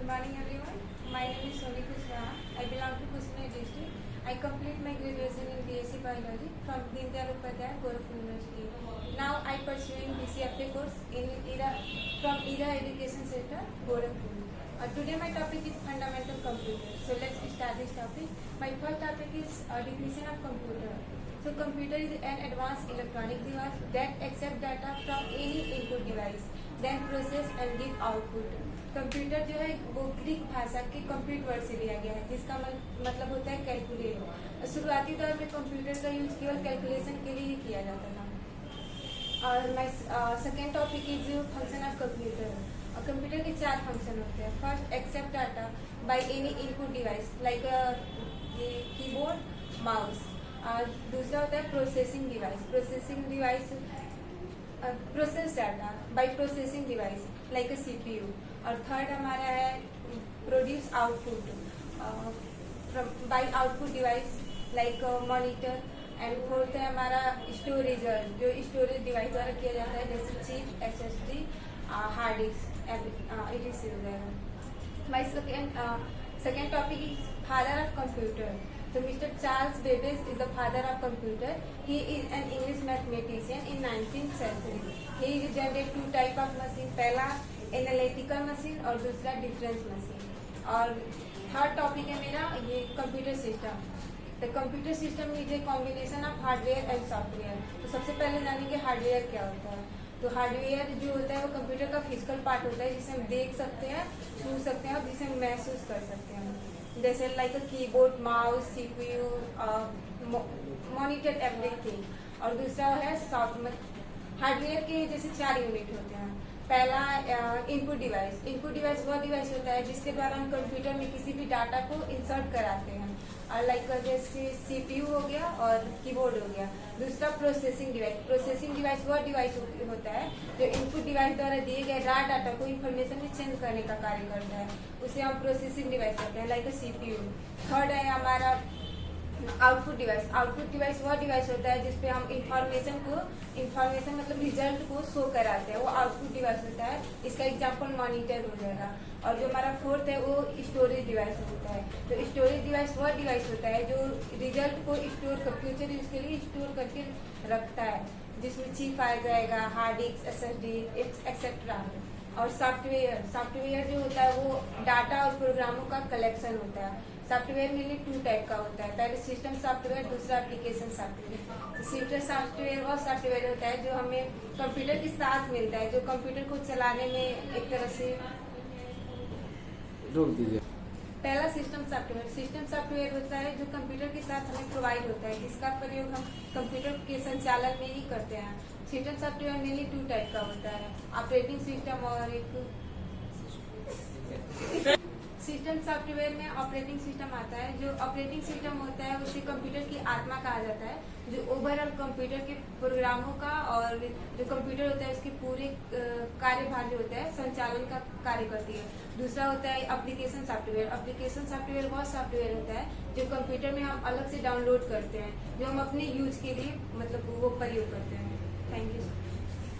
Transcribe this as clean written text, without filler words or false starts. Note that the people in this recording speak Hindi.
Good morning everyone. My name is Soni Kushwaha. I belong to Kushner district. I complete my graduation in BSc Biology from Deendayal Upadhyay, Gorakhpur University. Now I pursuing BCFA course in from ERA Education Center, Gorakhpur. Today my topic is fundamental computer. So let's start this topic. My first topic is definition of computer. So computer is an advanced electronic device that accepts data from any input device, then process and give output. Computer जो है वो ग्रीक भाषा के कंप्यूट वर्ड से लिया गया है, जिसका मतलब होता है कैलकुलेट। शुरुआती दौर में कंप्यूटर का यूज केवल कैलकुलेशन के लिए ही किया जाता था। और my second topic is function of computer. Computer के 4 फंक्शन होते हैं। First, accept data by any input device like keyboard, mouse. दूसरा होता है processing device. Processing device process data by processing device like a CPU. और थर्ड हमारा है produce output by output device like monitor. And fourth है हमारा स्टोरेज, जो स्टोरेज डिवाइस द्वारा किया जाता है, जैसे chip, SSD, hard disk, etc वगैरह। My second topic is father of computer. So Mr. Charles Babbage is the father of computer. He is an English mathematician in 19th century. He generated 2 type of machine. पहला एनालिटिकल मशीन और दूसरा डिफरेंस मशीन। और थर्ड टॉपिक है मेरा ये कंप्यूटर सिस्टम। तो computer system is a combination of hardware and software. तो सबसे पहले जानेंगे हार्डवेयर क्या होता है। तो हार्डवेयर जो होता है वो कंप्यूटर का फिजिकल पार्ट होता है, जिसे हम देख सकते हैं, छू सकते हैं और जिसे हम महसूस कर सकते हैं, जैसे like keyboard, mouse, CPU, monitor, everything. और दूसरा है सॉफ्टवेयर। हार्डवेयर के जैसे 4 यूनिट होते हैं। पहला इनपुट डिवाइस। इनपुट डिवाइस वह डिवाइस होता है जिसके द्वारा हम कंप्यूटर में किसी भी डाटा को इंसर्ट कराते हैं, और लाइक जैसे सीपीयू हो गया और कीबोर्ड हो गया। दूसरा प्रोसेसिंग डिवाइस। प्रोसेसिंग डिवाइस वह डिवाइस होता है जो इनपुट डिवाइस द्वारा दिए गए रॉ डाटा को इंफॉर्मेशन में चेंज करने का कार्य करता है, उसे हम प्रोसेसिंग डिवाइस कहते हैं, लाइक सीपीयू। थर्ड है हमारा आउटपुट डिवाइस। आउटपुट डिवाइस वह डिवाइस होता है जिसपे हम इंफॉर्मेशन मतलब रिजल्ट को शो कराते हैं, वो आउटपुट डिवाइस होता है। इसका एग्जांपल मॉनिटर हो जाएगा। और जो हमारा फोर्थ है वो स्टोरेज डिवाइस होता है। तो स्टोरेज डिवाइस वह डिवाइस होता है जो रिजल्ट को स्टोर कर फ्यूचर यूज के लिए स्टोर करके रखता है, जिसमें चिप आ जाएगा, हार्ड डिस्क, एसएसडी, एक्सेट्रा। और सॉफ्टवेयर जो होता है वो डाटा और प्रोग्रामों का कलेक्शन होता है। सॉफ्टवेयर मेनली 2 टाइप का होता है, पहले सिस्टम सॉफ्टवेयर, दूसरा एप्लीकेशन सॉफ्टवेयर। सिस्टम सॉफ्टवेयर वह सॉफ्टवेयर होता है जो हमें कंप्यूटर के साथ मिलता है, जो कंप्यूटर को चलाने में एक तरह से रोक दीजिए। पहला सिस्टम सॉफ्टवेयर। सिस्टम सॉफ्टवेयर होता है जो कंप्यूटर के साथ हमें प्रोवाइड होता है, जिसका प्रयोग हम कंप्यूटर के संचालन में ही करते हैं। सिस्टम सॉफ्टवेयर मेनली 2 टाइप का होता है, ऑपरेटिंग सिस्टम और एक सिस्टम सॉफ्टवेयर में ऑपरेटिंग सिस्टम आता है। जो ऑपरेटिंग सिस्टम होता है उसे कंप्यूटर की आत्मा कहा जाता है, जो ओवरऑल कंप्यूटर के प्रोग्रामों का और जो कंप्यूटर होता है उसके पूरे कार्यभार जो होता है संचालन का कार्य करती है। दूसरा होता है एप्लीकेशन सॉफ्टवेयर। एप्लीकेशन सॉफ्टवेयर वह सॉफ्टवेयर होता है जो कंप्यूटर में हम अलग से डाउनलोड करते हैं, जो हम अपने यूज के लिए मतलब वो प्रयोग करते हैं। Thank you.